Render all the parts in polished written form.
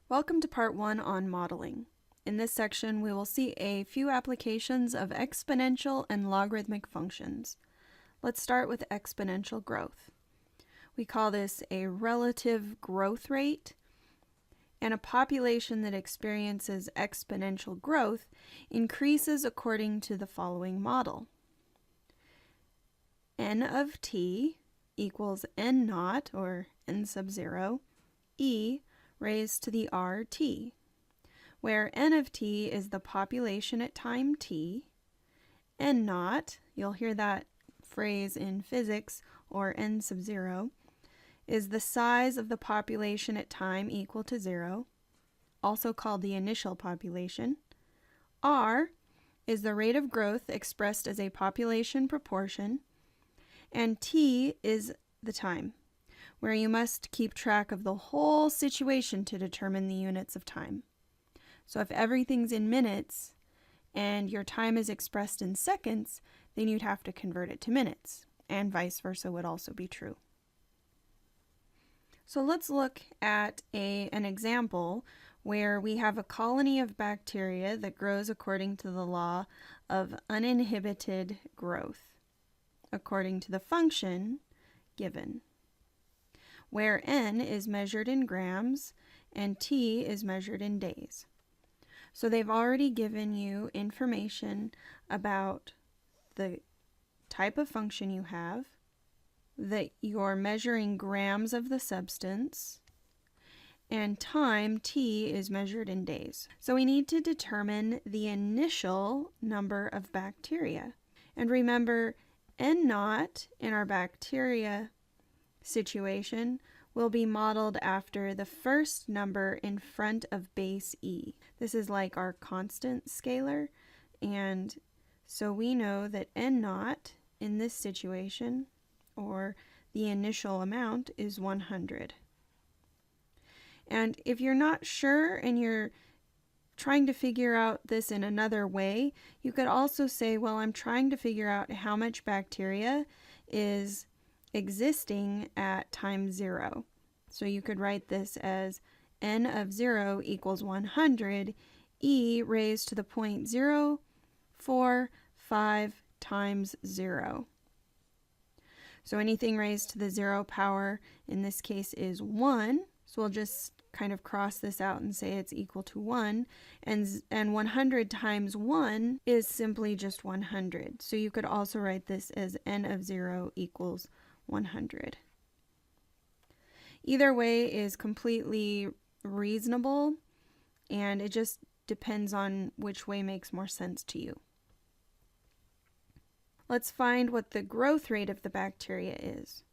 Welcome to part 1 on modeling. In this section, we will see a few applications of exponential and logarithmic functions. Let's start with exponential growth. We call this a relative growth rate, and a population that experiences exponential growth increases according to the following model. N of t equals n naught, or n sub 0, e raised to the rt, where n of t is the population at time t, n naught, you'll hear that phrase in physics, or n sub 0, is the size of the population at time equal to 0, also called the initial population. R is the rate of growth expressed as a population proportion, and t is the time, where you must keep track of the whole situation to determine the units of time. So if everything's in minutes and your time is expressed in seconds, then you'd have to convert it to minutes, and vice versa would also be true. So let's look at an example where we have a colony of bacteria that grows according to the law of uninhibited growth, according to the function given, where n is measured in grams and t is measured in days. So they've already given you information about the type of function you have, that you're measuring grams of the substance, and time, t, is measured in days. So we need to determine the initial number of bacteria. And remember, n naught in our bacteria situation will be modeled after the first number in front of base e. This is like our constant scalar, and so we know that n naught in this situation, or the initial amount, is 100. And if you're not sure and you're trying to figure out this in another way, you could also say, well, I'm trying to figure out how much bacteria is existing at time 0. So you could write this as n of 0 equals 100, e raised to the 0.045 times 0. So anything raised to the 0 power in this case is 1. So we'll just kind of cross this out and say it's equal to 1. And 100 times 1 is simply just 100. So you could also write this as n of 0 equals 100. Either way is completely reasonable, and it just depends on which way makes more sense to you. Let's find what the growth rate of the bacteria is.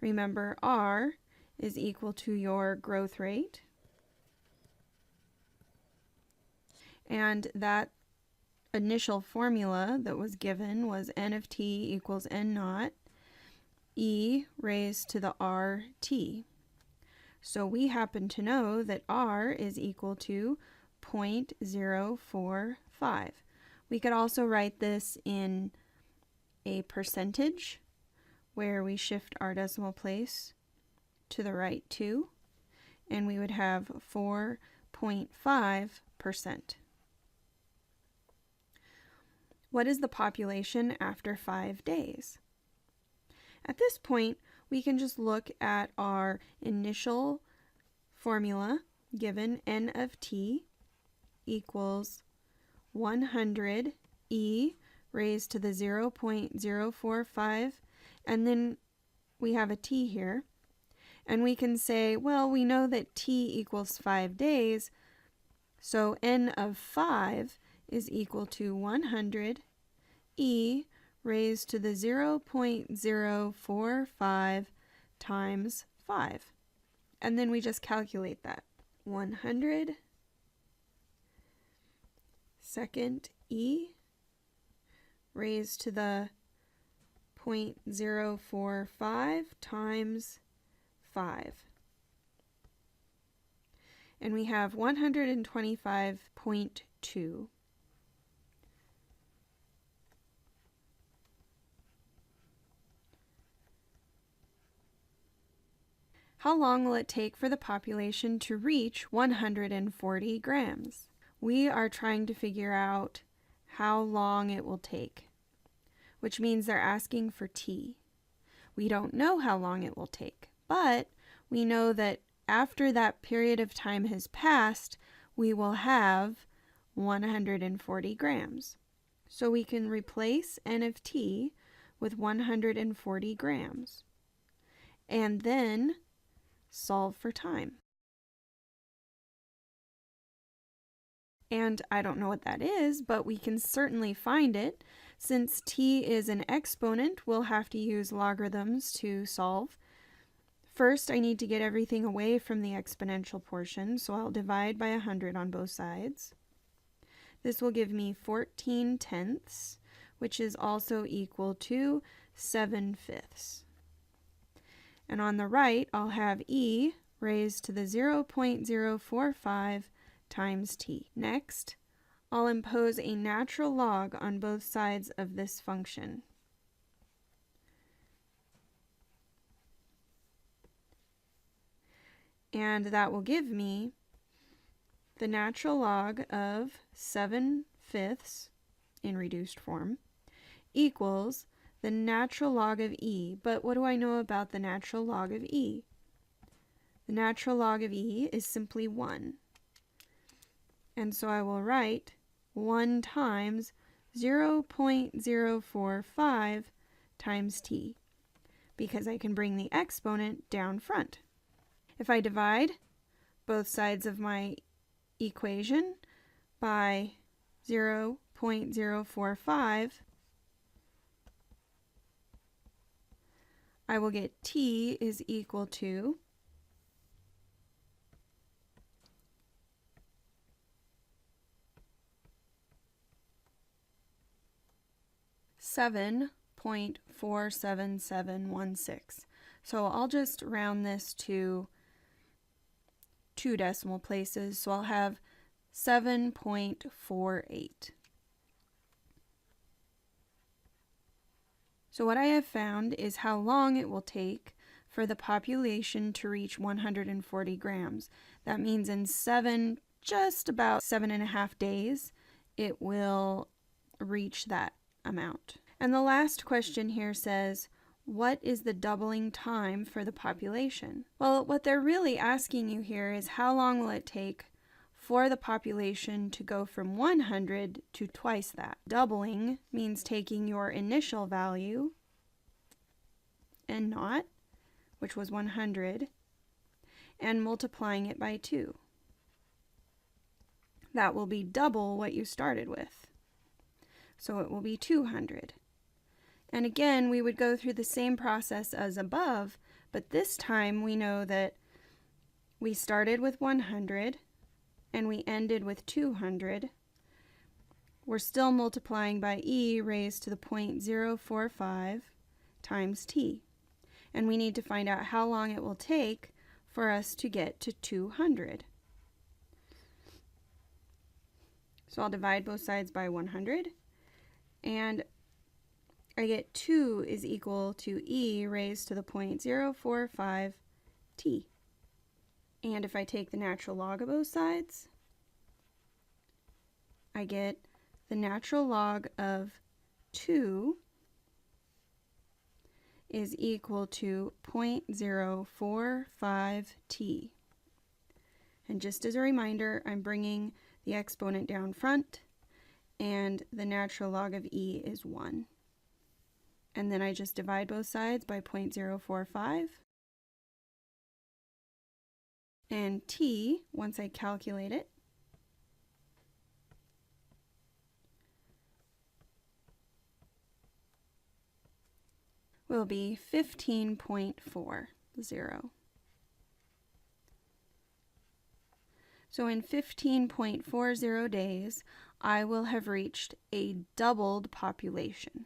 Remember, R is equal to your growth rate, and that initial formula that was given was n of t equals n naught, e raised to the rt. So we happen to know that r is equal to 0.045. We could also write this in a percentage, where we shift our decimal place to the right 2, and we would have 4.5%. What is the population after 5 days? At this point, we can just look at our initial formula given, n of t equals 100 e raised to the 0.045, and then we have a t here. And we can say, well, we know that t equals 5 days, so n of 5 is equal to 100 e raised to the 0.045 times 5. And then we just calculate that. 100 second e raised to the 0.045 times 5. And we have 125.2. How long will it take for the population to reach 140 grams? We are trying to figure out how long it will take, which means they're asking for t. We don't know how long it will take, but we know that after that period of time has passed, we will have 140 grams. So we can replace n of t with 140 grams and then solve for time. And I don't know what that is, but we can certainly find it. Since t is an exponent, we'll have to use logarithms to solve. First, I need to get everything away from the exponential portion, so I'll divide by 100 on both sides. This will give me 14 tenths, which is also equal to 7/5. And on the right, I'll have e raised to the 0.045 times t. Next, I'll impose a natural log on both sides of this function. And that will give me the natural log of 7/5 in reduced form equals the natural log of e. But what do I know about the natural log of e? The natural log of e is simply 1. And so I will write 1 times 0.045 times t, because I can bring the exponent down front. If I divide both sides of my equation by 0.045, I will get t is equal to 7.47716. So I'll just round this to 2 decimal places, so I'll have 7.48. So what I have found is how long it will take for the population to reach 140 grams. That means in just about 7.5 days, it will reach that amount. And the last question here says, what is the doubling time for the population? Well, what they're really asking you here is how long will it take for the population to go from 100 to twice that. Doubling means taking your initial value, n naught, which was 100, and multiplying it by 2. That will be double what you started with. So it will be 200. And again, we would go through the same process as above, but this time we know that we started with 100 and we ended with 200. We're still multiplying by e raised to the 0.045 times t. And we need to find out how long it will take for us to get to 200. So I'll divide both sides by 100, and I get 2 is equal to e raised to the 0.045 t. And if I take the natural log of both sides, I get the natural log of 2 is equal to 0.045 t. And just as a reminder, I'm bringing the exponent down front, and the natural log of e is 1. And then I just divide both sides by 0.045. And t, once I calculate it, will be 15.40. So in 15.40 days, I will have reached a doubled population.